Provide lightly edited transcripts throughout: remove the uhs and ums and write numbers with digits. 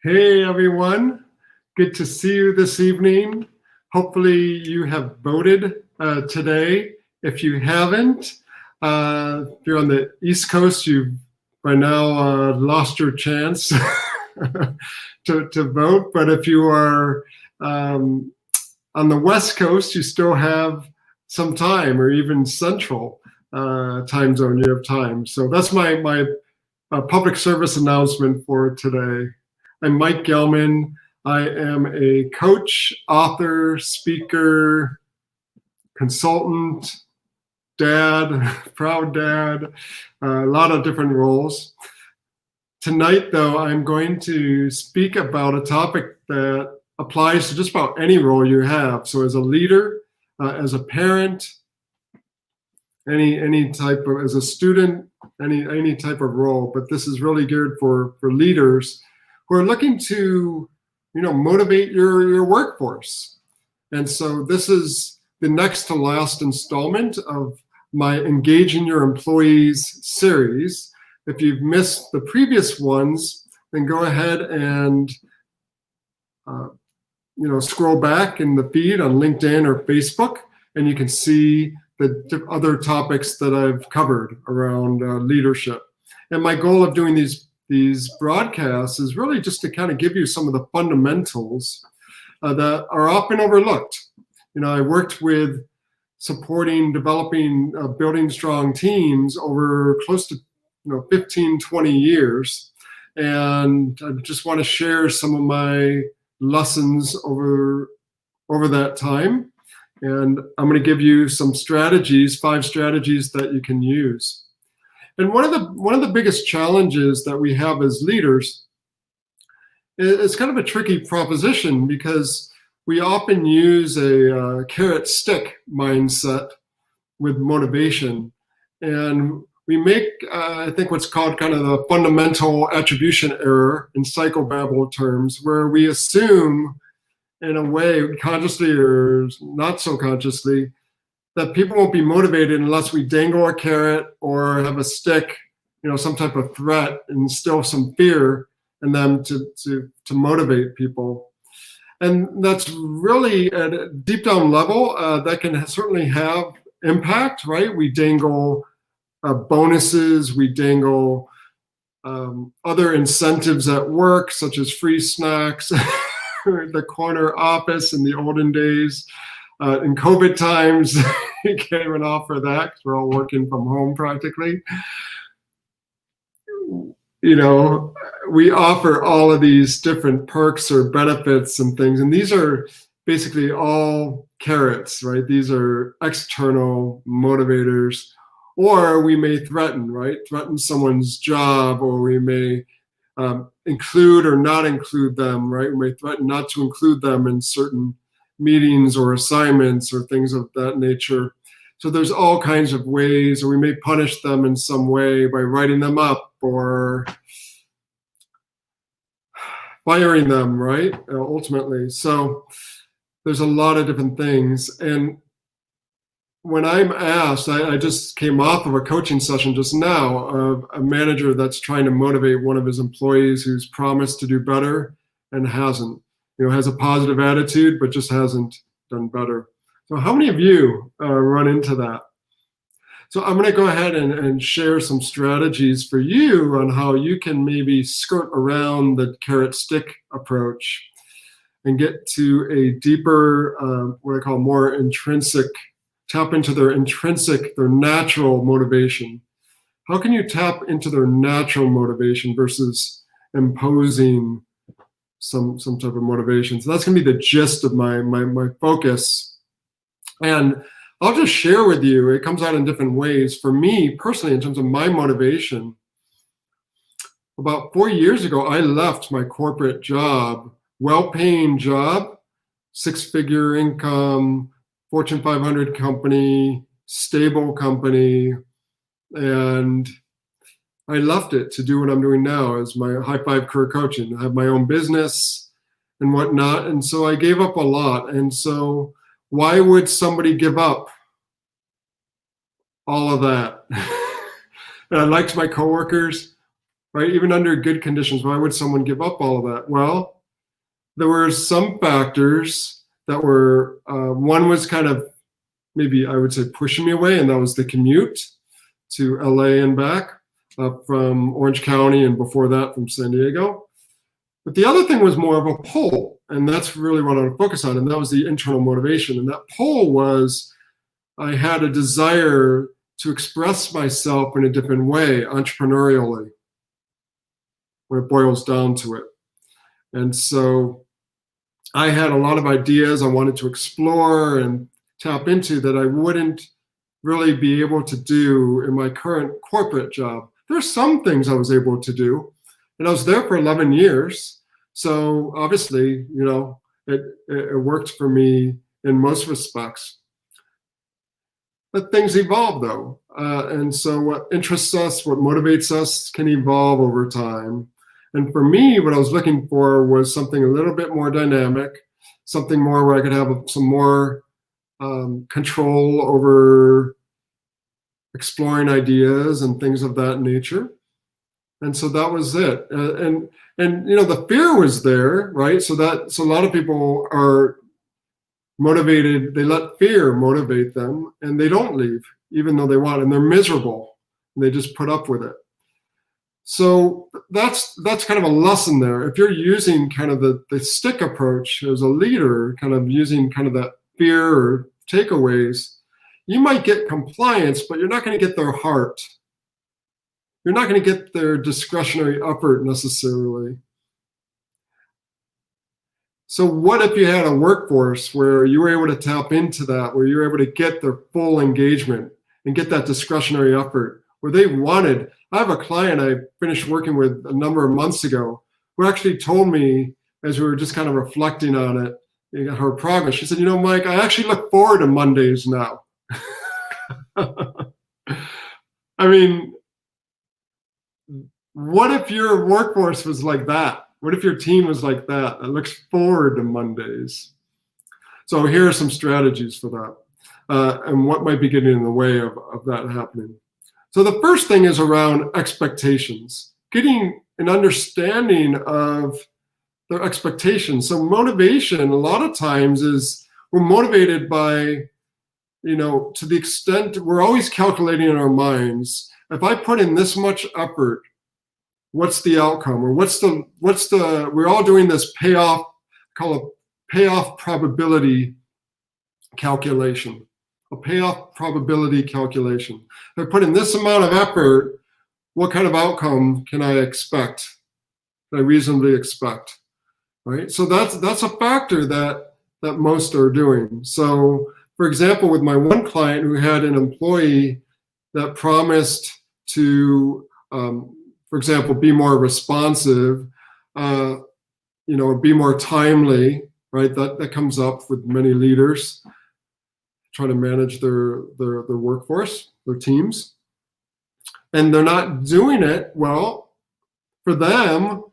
Hey everyone, good to see you this evening. Hopefully you have voted today. If you haven't, if you're on the East Coast, you've by now lost your chance to vote. But if you are on the West Coast, you still have some time, or even Central time zone, you have time. So that's my public service announcement for today. I'm Mike Gelman. I am a coach, author, speaker, consultant, dad, proud dad, a lot of different roles. Tonight, though, I'm going to speak about a topic that applies to just about any role you have. So as a leader, as a parent, any type of, as a student, any type of role, but this is really geared for leaders who are looking to, motivate your workforce. And so this is the next to last installment of my Engaging Your Employees series. If you've missed the previous ones, then go ahead and scroll back in the feed on LinkedIn or Facebook, and you can see the other topics that I've covered around leadership. And my goal of doing these broadcasts is really just to kind of give you some of the fundamentals that are often overlooked. I worked with supporting, developing, building strong teams over close to 15, 20 years. And I just want to share some of my lessons over that time. And I'm going to give you some strategies, 5 strategies that you can use. And one of the biggest challenges that we have as leaders is kind of a tricky proposition, because we often use a carrot stick mindset with motivation, and we make I think what's called kind of the fundamental attribution error in psychobabble terms, where we assume, in a way, consciously or not so consciously, that people won't be motivated unless we dangle a carrot or have a stick, some type of threat, and instill some fear in them to motivate people. And that's really, at a deep down level, that can certainly have impact, right? We dangle bonuses, we dangle other incentives at work, such as free snacks, the corner office in the olden days. In COVID times, you can't even offer that because we're all working from home practically. We offer all of these different perks or benefits and things, and these are basically all carrots, right? These are external motivators. Or we may threaten, right? Threaten someone's job, or we may include or not include them, right? We may threaten not to include them in certain meetings or assignments or things of that nature. So there's all kinds of ways, or we may punish them in some way by writing them up or firing them, right? Ultimately. So there's a lot of different things. And when I'm asked, I just came off of a coaching session just now of a manager that's trying to motivate one of his employees who's promised to do better and hasn't. Has a positive attitude, but just hasn't done better. So how many of you run into that? So I'm going to go ahead and share some strategies for you on how you can maybe skirt around the carrot stick approach and get to a deeper, what I call more intrinsic, tap into their natural motivation. How can you tap into their natural motivation versus imposing some type of motivation? So that's going to be the gist of my focus. And I'll just share with you, it comes out in different ways. For me personally, in terms of my motivation, about 4 years ago, I left my corporate job, well-paying job, 6-figure income, Fortune 500 company, stable company, and I left it to do what I'm doing now as my High Five Career Coaching. I have my own business and whatnot, and so I gave up a lot. And so why would somebody give up all of that? And I liked my coworkers, right? Even under good conditions, why would someone give up all of that? Well, there were some factors that were, one was kind of, maybe I would say, pushing me away, and that was the commute to LA and back from Orange County, and before that from San Diego. But the other thing was more of a pull, and that's really what I want to focus on, and that was the internal motivation. And that pull was, I had a desire to express myself in a different way, entrepreneurially, when it boils down to it. And so I had a lot of ideas I wanted to explore and tap into that I wouldn't really be able to do in my current corporate job. There's some things I was able to do, and I was there for 11 years. So obviously, you know, it worked for me in most respects. But things evolve though. And so what interests us, what motivates us can evolve over time. And for me, what I was looking for was something a little bit more dynamic, something more where I could have some more control over exploring ideas and things of that nature. And so that was it. And you know, the fear was there, right? So a lot of people are motivated, they let fear motivate them, and they don't leave, even though they want, and they're miserable, and they just put up with it. So that's kind of a lesson there. If you're using kind of the stick approach as a leader, kind of using kind of that fear or takeaways, you might get compliance, but you're not going to get their heart. You're not going to get their discretionary effort necessarily. So what if you had a workforce where you were able to tap into that, where you were able to get their full engagement and get that discretionary effort, where they wanted. I have a client I finished working with a number of months ago who actually told me, as we were just kind of reflecting on it, her progress, she said, you know, Mike, I actually look forward to Mondays now. I mean, what if your workforce was like that? What if your team was like that looks forward to Mondays? So here are some strategies for that, and what might be getting in the way of that happening. So the first thing is around expectations, getting an understanding of their expectations. So motivation, a lot of times, is we're motivated by, you know, to the extent we're always calculating in our minds, if I put in this much effort, what's the outcome, or what's the we're all doing this payoff, call it payoff probability calculation, a payoff probability calculation. If I put in this amount of effort, what kind of outcome can I expect, can I reasonably expect, right? So that's a factor that most are doing. So for example, with my one client who had an employee that promised to, for example, be more responsive, you know, be more timely, right? That comes up with many leaders trying to manage their workforce, their teams, and they're not doing it well. For them,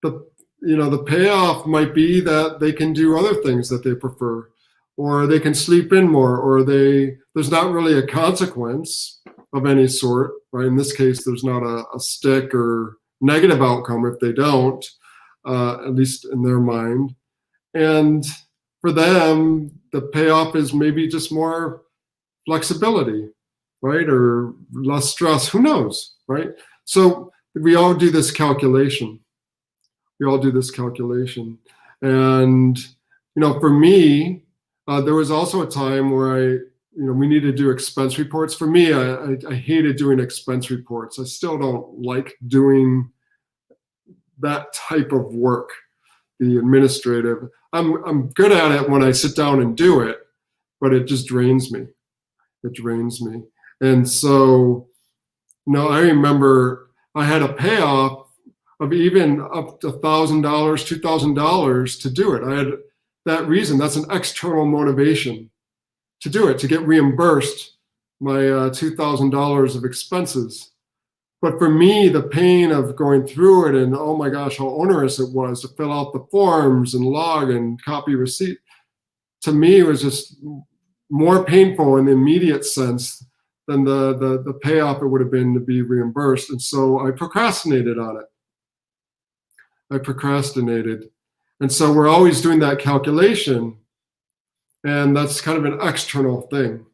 the payoff might be that they can do other things that they prefer, or they can sleep in more, or there's not really a consequence of any sort, right? In this case, there's not a stick or negative outcome if they don't, at least in their mind. And for them, the payoff is maybe just more flexibility, right? Or less stress, who knows, right? So we all do this calculation. We all do this calculation. And, you know, for me, there was also a time where we need to do expense reports. For me, I hated doing expense reports. I still don't like doing that type of work, the administrative. I'm good at it when I sit down and do it, but it just drains me. It drains me. And so, I remember I had a payoff of even up to $1,000, $2,000 to do it. I had that reason. That's an external motivation to do it, to get reimbursed my $2,000 of expenses. But for me, the pain of going through it, and oh my gosh, how onerous it was to fill out the forms and log and copy receipt, to me was just more painful in the immediate sense than the payoff it would have been to be reimbursed. And so I procrastinated on it. I procrastinated. And so we're always doing that calculation. And that's kind of an external thing.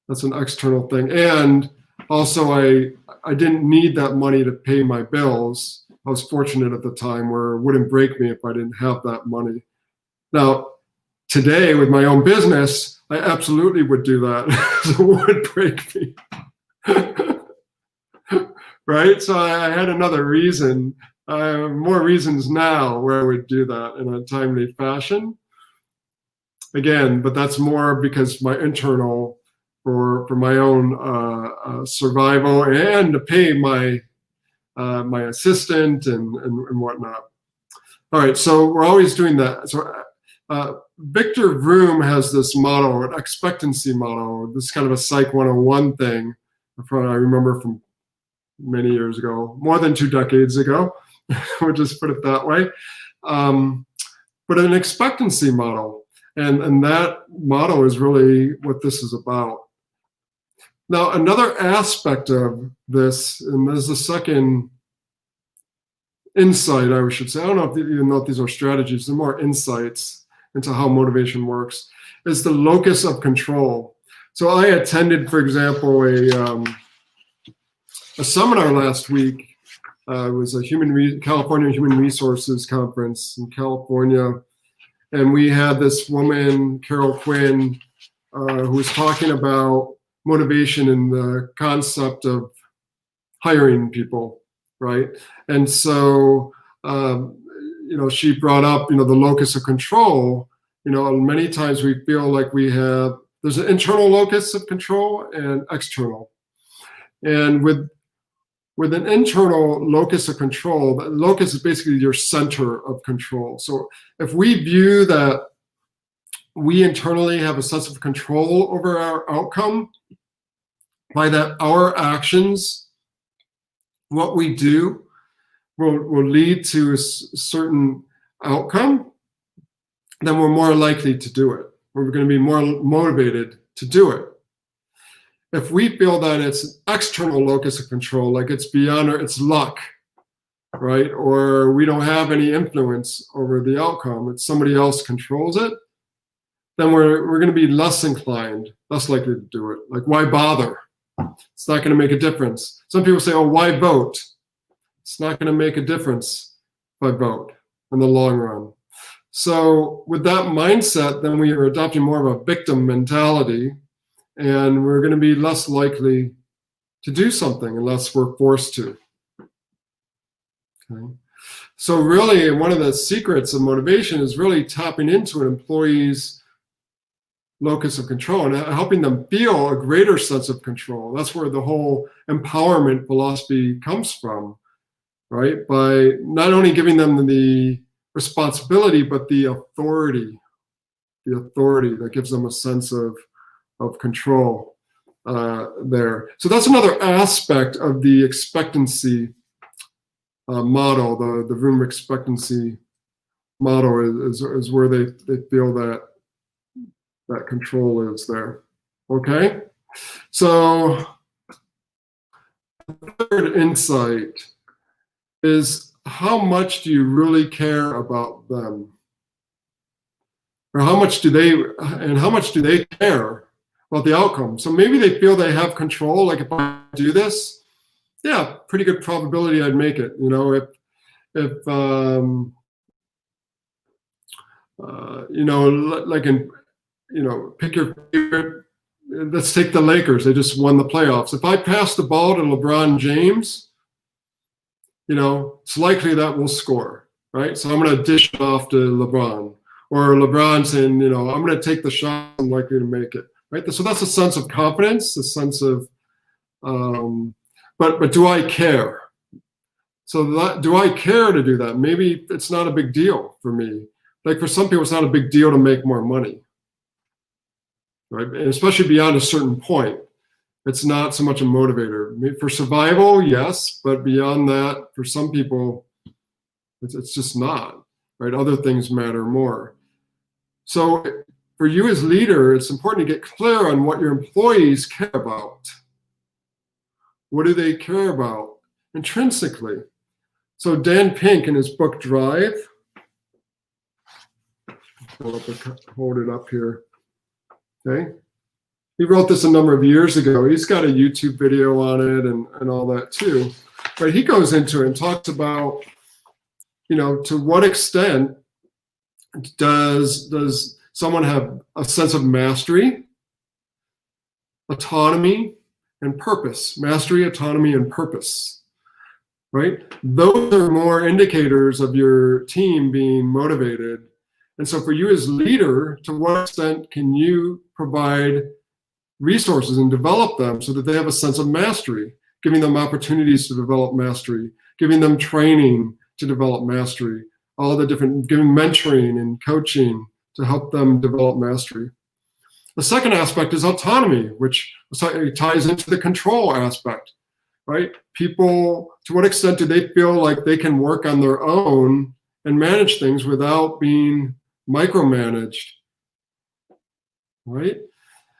That's an external thing. And also I didn't need that money to pay my bills. I was fortunate at the time where it wouldn't break me if I didn't have that money. Now, today with my own business, I absolutely would do that. So it would break me. Right? So I had another reason, more reasons now where I would do that in a timely fashion. Again, but that's more because my internal, for my own survival and to pay my my assistant and whatnot. All right, so we're always doing that. So Victor Vroom has this model, an expectancy model. This is kind of a Psych 101 thing. I remember from many years ago, more than 2 decades ago. We'll just put it that way. But an expectancy model, and that model is really what this is about. Now, another aspect of this, and there's the second insight, I should say, I don't know if even know if these are strategies, they're more insights into how motivation works, is the locus of control. So I attended, for example, a seminar last week. It was a California Human Resources Conference in California. And we had this woman, Carol Quinn, who was talking about motivation and the concept of hiring people, right? And so, she brought up, the locus of control. Many times we feel like there's an internal locus of control and external. And with an internal locus of control, the locus is basically your center of control. So if we view that we internally have a sense of control over our outcome, by that our actions, what we do, will lead to a certain outcome, then we're more likely to do it. We're going to be more motivated to do it. If we feel that it's an external locus of control, like it's beyond it's luck, right? Or we don't have any influence over the outcome, it's somebody else controls it, then we're going to be less inclined, less likely to do it. Like, why bother? It's not going to make a difference. Some people say, oh, why vote? It's not going to make a difference if I vote in the long run. So with that mindset, then we are adopting more of a victim mentality, and we're going to be less likely to do something unless we're forced to. Okay. So really, one of the secrets of motivation is really tapping into an employee's locus of control and helping them feel a greater sense of control. That's where the whole empowerment philosophy comes from, right? By not only giving them the responsibility, but the authority that gives them a sense of control there. So that's another aspect of the expectancy model, the Vroom expectancy model is where they feel that control is there. Okay? So the third insight is, how much do you really care about them? Or how much do they care about the outcome? So maybe they feel they have control, like if I do this, yeah, pretty good probability I'd make it. Pick your favorite. Let's take the Lakers. They just won the playoffs. If I pass the ball to LeBron James, it's likely that we'll score, right? So I'm going to dish it off to LeBron, or LeBron saying, I'm going to take the shot, I'm likely to make it, right? So that's a sense of confidence, a sense of, but do I care? So do I care to do that? Maybe it's not a big deal for me. Like for some people, it's not a big deal to make more money, right? And especially beyond a certain point. It's not so much a motivator. For survival, yes, but beyond that, for some people, it's just not, right? Other things matter more. So for you as leader, it's important to get clear on what your employees care about. What do they care about intrinsically? So Dan Pink in his book Drive, hold it up here, okay? He wrote this a number of years ago. He's got a YouTube video on it and all that too. But he goes into it and talks about, to what extent does someone have a sense of mastery, autonomy, and purpose. Mastery, autonomy, and purpose, right? Those are more indicators of your team being motivated. And so for you as leader, to what extent can you provide resources and develop them so that they have a sense of mastery, giving them opportunities to develop mastery, giving them training to develop mastery, all the different, giving mentoring and coaching to help them develop mastery. The second aspect is autonomy, which ties into the control aspect, right? People, to what extent do they feel like they can work on their own and manage things without being micromanaged, right?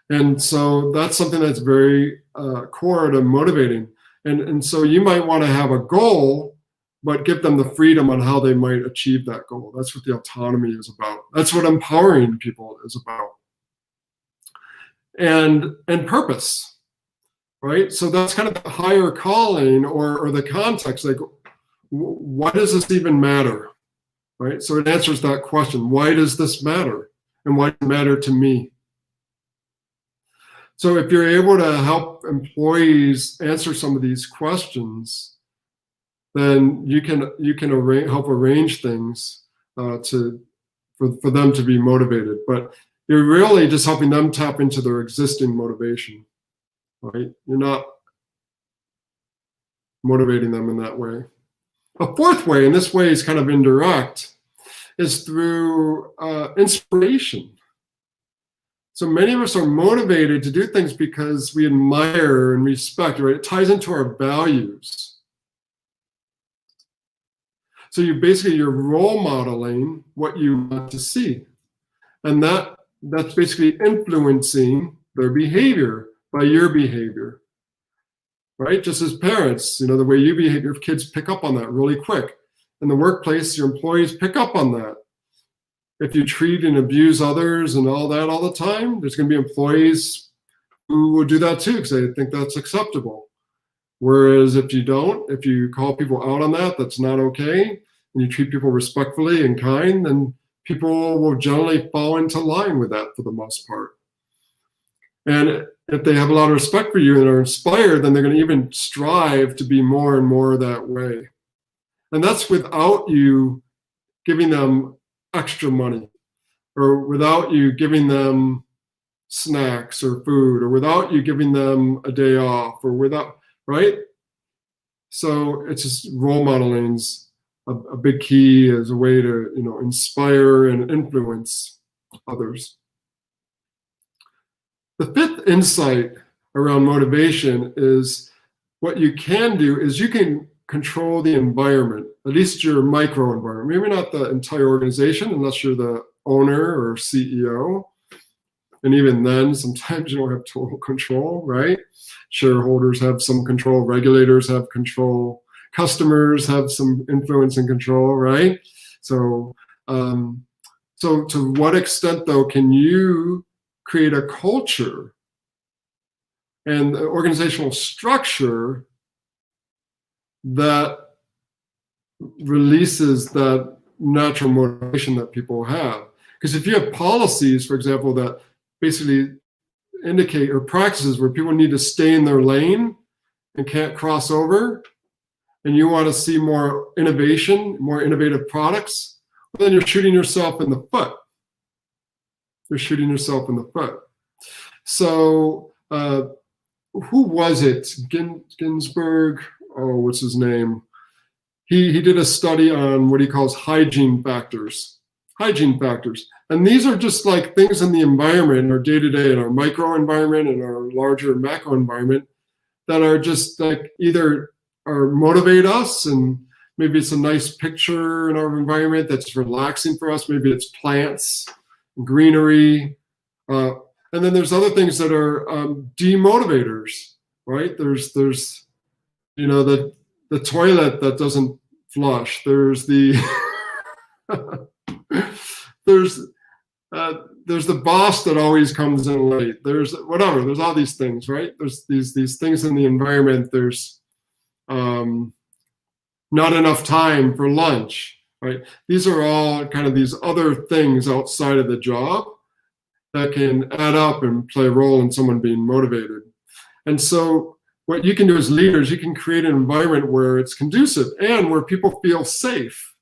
And so that's something that's very core to motivating. And so you might want to have a goal, but give them the freedom on how they might achieve that goal. That's what the autonomy is about. That's what empowering people is about. And purpose, right? So that's kind of the higher calling or the context, like, why does this even matter, right? So it answers that question. Why does this matter? And why does it matter to me? So if you're able to help employees answer some of these questions, then you can help arrange things for them to be motivated. But you're really just helping them tap into their existing motivation, right? You're not motivating them in that way. A fourth way, and this way is kind of indirect, is through inspiration. So many of us are motivated to do things because we admire and respect, right? It ties into our values. So you're role modeling what you want to see. And that's basically influencing their behavior by your behavior, right? Just as parents, the way you behave, your kids pick up on that really quick. In the workplace, your employees pick up on that. If you treat and abuse others and all that all the time, there's going to be employees who will do that too because they think that's acceptable. Whereas if you don't, if you call people out on that, that's not okay, and you treat people respectfully and kind, then people will generally fall into line with that for the most part. And if they have a lot of respect for you and are inspired, then they're going to even strive to be more and more that way. And that's without you giving them extra money, or without you giving them snacks or food, or without you giving them a day off, or without, right? So it's just role modeling's a big key as a way to, inspire and influence others. The fifth insight around motivation is what you can do is you can control the environment, at least your micro environment, maybe not the entire organization unless you're the owner or CEO. And even then, sometimes you don't have total control, right? Shareholders have some control, regulators have control, customers have some influence and control, right? So, so to what extent, though, can you create a culture and the organizational structure that releases that natural motivation that people have? Because if you have policies, for example, that basically indicate, or practices where people need to stay in their lane and can't cross over, and you want to see more innovation, more innovative products, well, then you're shooting yourself in the foot. You're shooting yourself in the foot. So who was it? Ginsburg? Oh, what's his name? He did a study on what he calls hygiene factors. Hygiene factors. And these are just like things in the environment, in our day-to-day, in our micro environment, in our larger macro environment, that are just like either motivate us, and maybe it's a nice picture in our environment that's relaxing for us. Maybe it's plants, greenery, And then there's other things that are demotivators, right? There's the toilet that doesn't flush. There's the there's the boss that always comes in late. There's whatever. There's all these things, right? There's these things in the environment. There's not enough time for lunch, right? These are all kind of these other things outside of the job that can add up and play a role in someone being motivated. And so what you can do as leaders, you can create an environment where it's conducive and where people feel safe,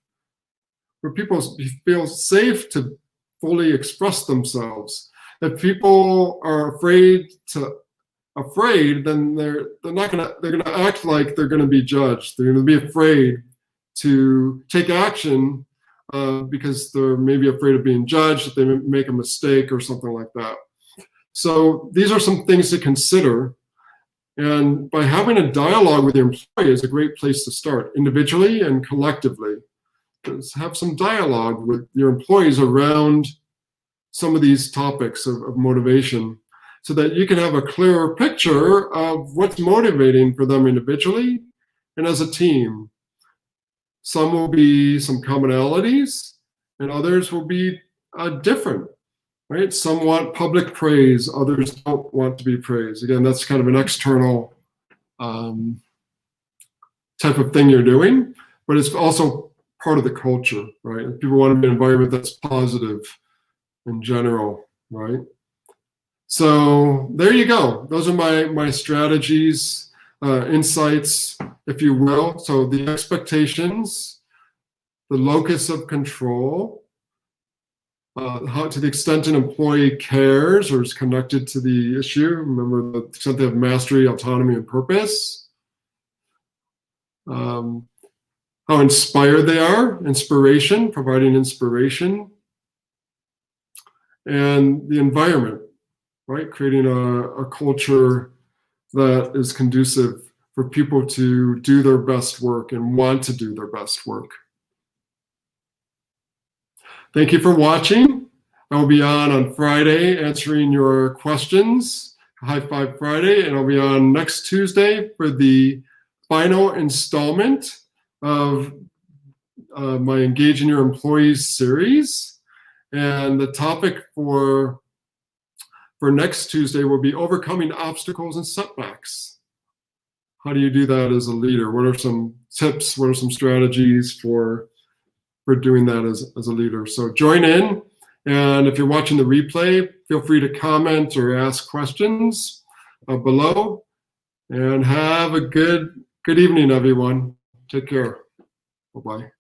where people feel safe to fully express themselves. If people are afraid, then they're gonna act like they're gonna be judged. They're gonna be afraid to take action because they're maybe afraid of being judged, if they make a mistake or something like that. So these are some things to consider. And by having a dialogue with your employee is a great place to start, individually and collectively. Just have some dialogue with your employees around some of these topics of motivation, so that you can have a clearer picture of what's motivating for them individually and as a team. Some will be some commonalities, and others will be different, right? Some want public praise, others don't want to be praised. Again, that's kind of an external type of thing you're doing, but it's also part of the culture, right? People want an environment that's positive in general, right? So there you go. Those are my strategies, insights, if you will. So the expectations, the locus of control, how to the extent an employee cares or is connected to the issue. Remember, the extent they have mastery, autonomy, and purpose. How inspired they are, inspiration, providing inspiration. And the environment, right? Creating a culture that is conducive for people to do their best work and want to do their best work. Thank you for watching. I will be on Friday answering your questions, High Five Friday, and I'll be on next Tuesday for the final installment of my Engaging Your Employees series. And the topic for next Tuesday will be overcoming obstacles and setbacks. How do you do that as a leader? What are some tips? What are some strategies for doing that as a leader? So join in, and if you're watching the replay, feel free to comment or ask questions below. And have a good evening, everyone. Take care. Bye-bye.